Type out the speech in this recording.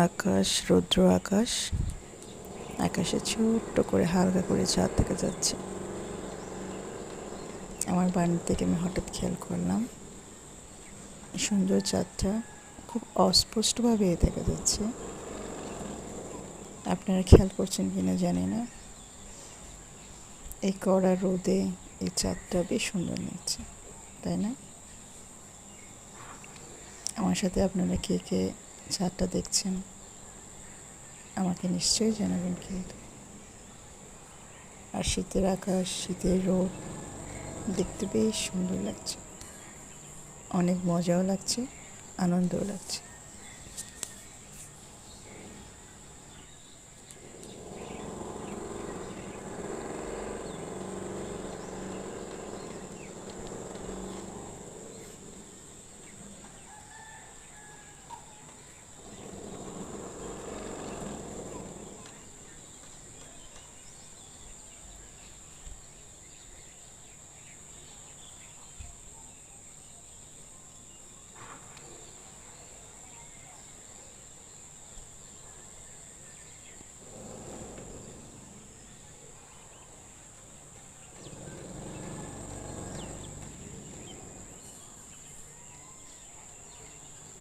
আকাশ, রৌদ্র আকাশ, আকাশে ছোট্ট করে হালকা করে চাঁদ দেখা যাচ্ছে। আমার বাড়ি থেকে আমি হঠাৎ খেয়াল করলাম সুন্দর চাঁদটা খুব অস্পষ্টভাবে দেখা যাচ্ছে। আপনারা খেয়াল করছেন কিনা জানি না। এই কড়া রোদে এই চাঁদটা বেশ সুন্দর লাগছে, তাই না? আমার সাথে আপনারা কে কে চাঁদটা দেখছেন আমাকে নিশ্চয়ই জানাবেন কিন্তু। আর শীতের আকাশ, শীতের রোদ দেখতে বেশ সুন্দর লাগছে, অনেক মজাও লাগছে, আনন্দও লাগছে।